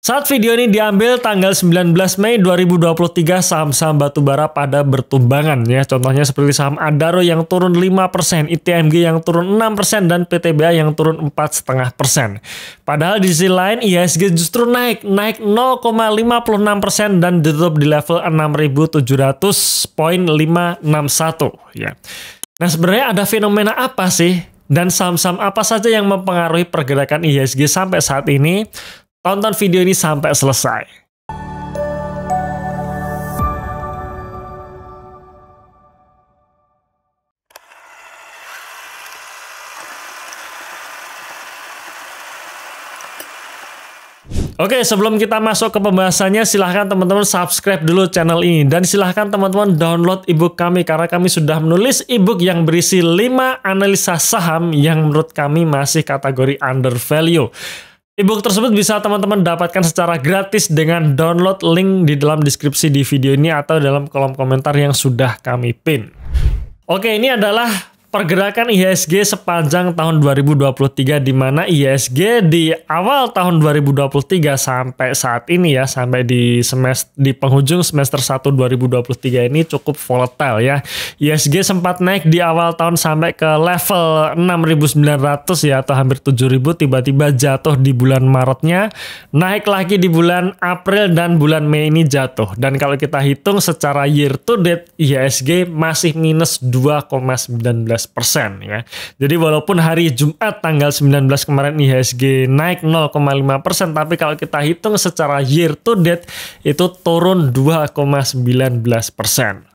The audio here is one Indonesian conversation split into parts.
Saat video ini diambil tanggal 19 Mei 2023, saham-saham batubara pada bertumbangan ya. Contohnya seperti saham Adaro yang turun 5%, ITMG yang turun 6%, dan PTBA yang turun 4,5%. Padahal di sisi lain IHSG justru naik 0,56% dan ditutup di level 6.700.561 ya. Nah, sebenarnya ada fenomena apa sih? Dan saham-saham apa saja yang mempengaruhi pergerakan IHSG sampai saat ini? Tonton video ini sampai selesai. Oke, sebelum kita masuk ke pembahasannya, silahkan teman-teman subscribe dulu channel ini. Dan silahkan teman-teman download ebook kami, karena kami sudah menulis ebook yang berisi 5 analisa saham yang menurut kami masih kategori undervalue. Ebook tersebut bisa teman-teman dapatkan secara gratis dengan download link di dalam deskripsi di video ini atau dalam kolom komentar yang sudah kami pin. Oke, ini adalah pergerakan IHSG sepanjang tahun 2023, di mana IHSG di awal tahun 2023 sampai saat ini ya, sampai di penghujung semester 1 2023 ini cukup volatile ya. IHSG sempat naik di awal tahun sampai ke level 6.900 ya, atau hampir 7.000, tiba-tiba jatuh di bulan Maretnya, naik lagi di bulan April, dan bulan Mei ini jatuh. Dan kalau kita hitung secara year to date, IHSG masih minus 2,19%. Ya. Jadi walaupun hari Jumat tanggal 19 kemarin IHSG naik 0,5%, tapi kalau kita hitung secara year to date itu turun 2,19%.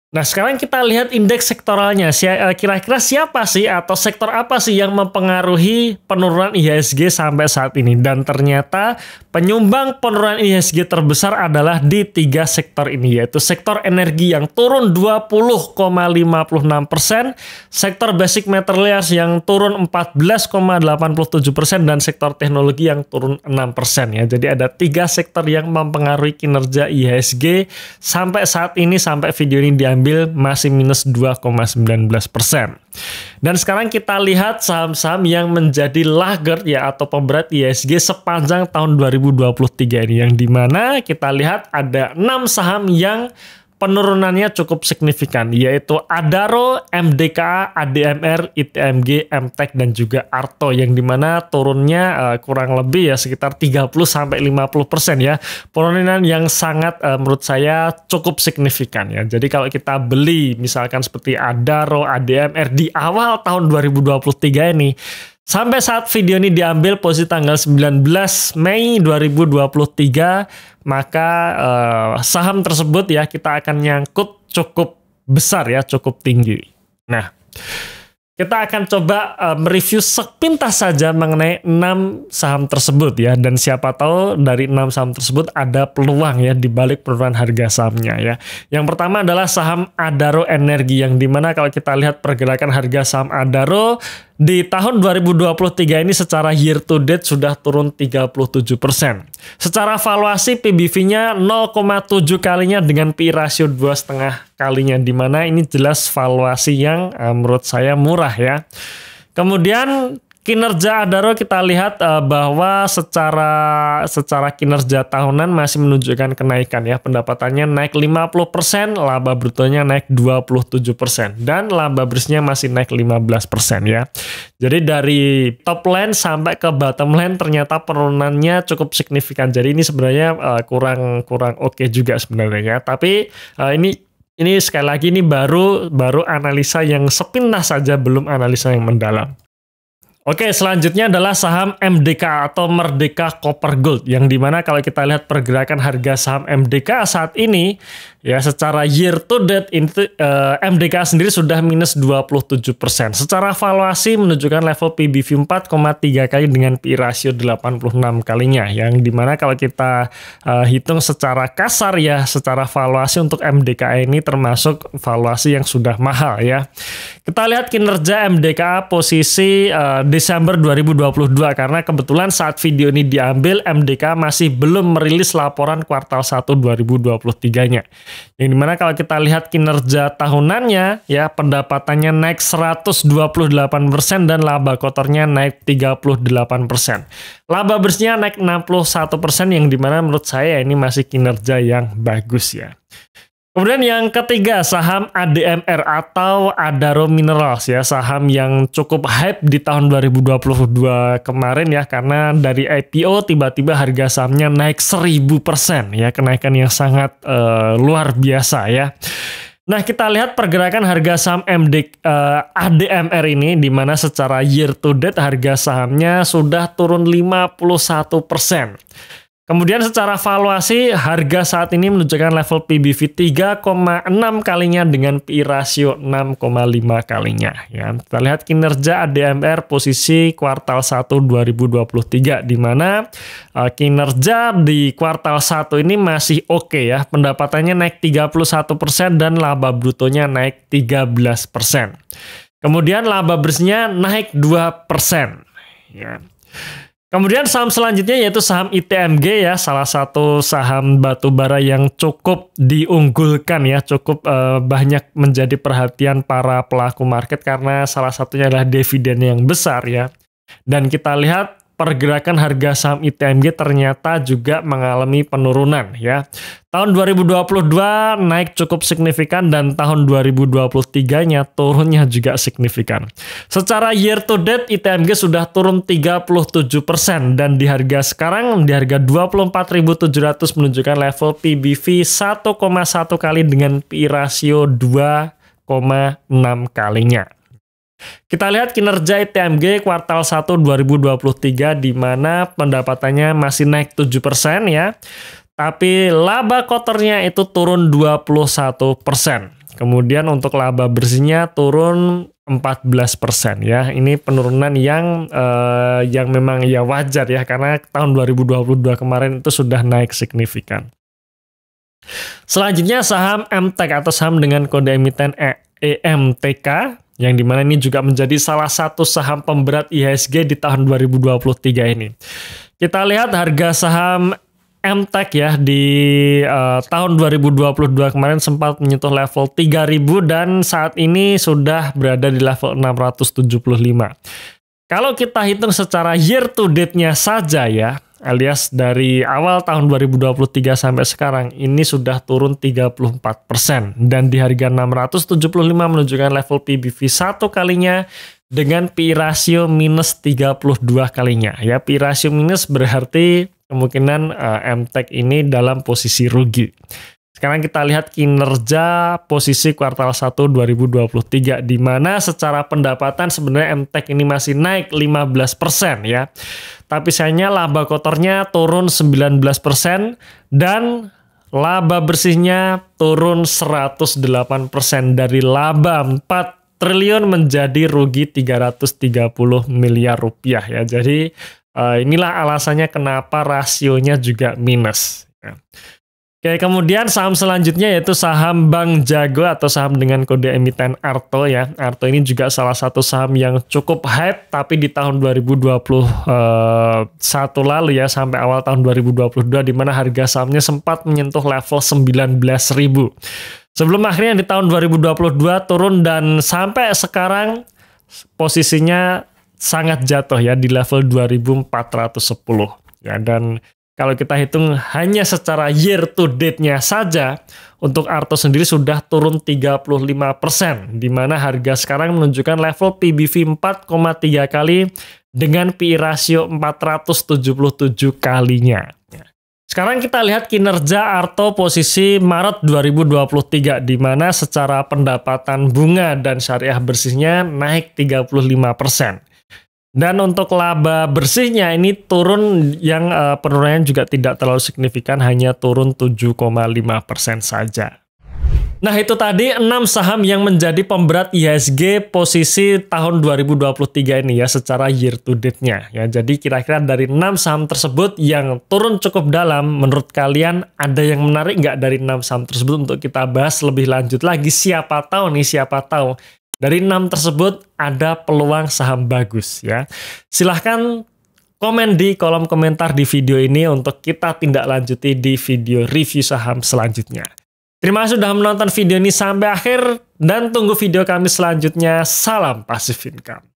Nah, sekarang kita lihat indeks sektoralnya. Kira-kira siapa sih atau sektor apa sih yang mempengaruhi penurunan IHSG sampai saat ini? Dan ternyata penyumbang penurunan IHSG terbesar adalah di 3 sektor ini, yaitu sektor energi yang turun 20,56%, sektor basic materials yang turun 14,87%, dan sektor teknologi yang turun 6% ya. Jadi ada 3 sektor yang mempengaruhi kinerja IHSG sampai saat ini, sampai video ini diambil masih minus 2,19%. Dan sekarang kita lihat saham-saham yang menjadi laggard ya, atau pemberat IHSG sepanjang tahun 2023 ini, yang dimana kita lihat ada 6 saham yang penurunannya cukup signifikan, yaitu Adaro, MDKA, ADMR, ITMG, MTEK, dan juga Arto, yang dimana turunnya kurang lebih ya sekitar 30-50% ya. Penurunan yang sangat menurut saya cukup signifikan ya. Jadi kalau kita beli misalkan seperti Adaro, ADMR di awal tahun 2023 ini, sampai saat video ini diambil posisi tanggal 19 Mei 2023, maka saham tersebut ya kita akan nyangkut cukup besar ya, cukup tinggi. Nah, kita akan coba mereview sepintas saja mengenai 6 saham tersebut ya, dan siapa tahu dari 6 saham tersebut ada peluang ya di balik penurunan harga sahamnya ya. Yang pertama adalah saham Adaro Energi, yang dimana kalau kita lihat pergerakan harga saham Adaro di tahun 2023 ini secara year to date sudah turun 37%. Secara valuasi PBV-nya 0,7 kalinya dengan PI ratio 2,5 kalinya, dimana ini jelas valuasi yang menurut saya murah ya. Kemudian kinerja Adaro kita lihat bahwa secara kinerja tahunan masih menunjukkan kenaikan ya. Pendapatannya naik 50%, laba brutonya naik 27%, dan laba bersihnya masih naik 15% ya. Jadi dari top line sampai ke bottom line ternyata penurunannya cukup signifikan. Jadi ini sebenarnya kurang oke juga sebenarnya ya. Tapi ini sekali lagi ini baru analisa yang sepintas saja, belum analisa yang mendalam. Oke, selanjutnya adalah saham MDKA atau Merdeka Copper Gold, yang dimana kalau kita lihat pergerakan harga saham MDKA saat ini ya, secara year to date MDKA sendiri sudah minus 27%. Secara valuasi menunjukkan level PBV 4,3 kali dengan PI ratio 86 kalinya, yang dimana kalau kita hitung secara kasar ya, secara valuasi untuk MDKA ini termasuk valuasi yang sudah mahal ya. Kita lihat kinerja MDKA posisi di Desember 2022 karena kebetulan saat video ini diambil MDK masih belum merilis laporan kuartal 1 2023-nya. Yang dimana kalau kita lihat kinerja tahunannya ya pendapatannya naik 128% dan laba kotornya naik 38%. Laba bersihnya naik 61% yang dimana menurut saya ini masih kinerja yang bagus ya. Kemudian yang ketiga, saham ADMR atau Adaro Minerals ya, saham yang cukup hype di tahun 2022 kemarin ya, karena dari IPO tiba-tiba harga sahamnya naik 1000% ya, kenaikan yang sangat luar biasa ya. Nah, kita lihat pergerakan harga saham ADMR ini di mana secara year to date harga sahamnya sudah turun 51%. Kemudian secara valuasi, harga saat ini menunjukkan level PBV 3,6 kalinya dengan PI rasio 6,5 kalinya. Ya, kita lihat kinerja ADMR posisi kuartal 1 2023, di mana kinerja di kuartal 1 ini masih oke ya. Pendapatannya naik 31% dan laba brutonya naik 13%. Kemudian laba bersihnya naik 2%. Ya. Kemudian saham selanjutnya yaitu saham ITMG ya, salah satu saham batubara yang cukup diunggulkan ya, cukup banyak menjadi perhatian para pelaku market karena salah satunya adalah dividen yang besar ya. Dan kita lihat pergerakan harga saham ITMG ternyata juga mengalami penurunan ya. Tahun 2022 naik cukup signifikan dan tahun 2023-nya turunnya juga signifikan. Secara year to date ITMG sudah turun 37% dan di harga sekarang di harga 24.700 menunjukkan level PBV 1,1 kali dengan PI rasio 2,6 kalinya. Kita lihat kinerja ITMG kuartal 1 2023 di mana pendapatannya masih naik 7% ya. Tapi laba kotornya itu turun 21%. Kemudian untuk laba bersihnya turun 14% ya. Ini penurunan yang memang ya wajar ya karena tahun 2022 kemarin itu sudah naik signifikan. Selanjutnya saham MTEK atau saham dengan kode emiten EMTK yang dimana ini juga menjadi salah satu saham pemberat IHSG di tahun 2023 ini. Kita lihat harga saham MTEK ya di tahun 2022 kemarin sempat menyentuh level 3.000 dan saat ini sudah berada di level 675. Kalau kita hitung secara year to date-nya saja ya, alias dari awal tahun 2023 sampai sekarang ini sudah turun 34% dan di harga 675 menunjukkan level PBV 1 kalinya dengan PI rasio minus 32 kalinya ya. PI rasio minus berarti kemungkinan MTEK ini dalam posisi rugi. Sekarang kita lihat kinerja posisi kuartal 1 2023 di mana secara pendapatan sebenarnya MTEK ini masih naik 15% ya. Tapi sayangnya laba kotornya turun 19% dan laba bersihnya turun 108% dari laba 4 triliun menjadi rugi 330 miliar rupiah ya. Jadi inilah alasannya kenapa rasionya juga minus ya. Oke, kemudian saham selanjutnya yaitu saham Bank Jago atau saham dengan kode emiten ARTO ya. ARTO ini juga salah satu saham yang cukup hype tapi di tahun 2021 lalu ya sampai awal tahun 2022 di mana harga sahamnya sempat menyentuh level 19.000. Sebelum akhirnya di tahun 2022 turun dan sampai sekarang posisinya sangat jatuh ya di level 2.410 ya. Dan kalau kita hitung hanya secara year to date-nya saja, untuk ARTO sendiri sudah turun 35%, di mana harga sekarang menunjukkan level PBV 4,3 kali dengan PI rasio 477 kalinya. Sekarang kita lihat kinerja ARTO posisi Maret 2023, di mana secara pendapatan bunga dan syariah bersihnya naik 35%. Dan untuk laba bersihnya ini turun yang penurunannya juga tidak terlalu signifikan, hanya turun 7,5% saja. Nah itu tadi 6 saham yang menjadi pemberat IHSG posisi tahun 2023 ini ya secara year to date-nya. Ya, jadi kira-kira dari 6 saham tersebut yang turun cukup dalam, menurut kalian ada yang menarik nggak dari 6 saham tersebut untuk kita bahas lebih lanjut lagi? Siapa tahu Dari 6 tersebut ada peluang saham bagus ya. Silahkan komen di kolom komentar di video ini untuk kita tindak lanjuti di video review saham selanjutnya. Terima kasih sudah menonton video ini sampai akhir dan tunggu video kami selanjutnya. Salam Passive Income.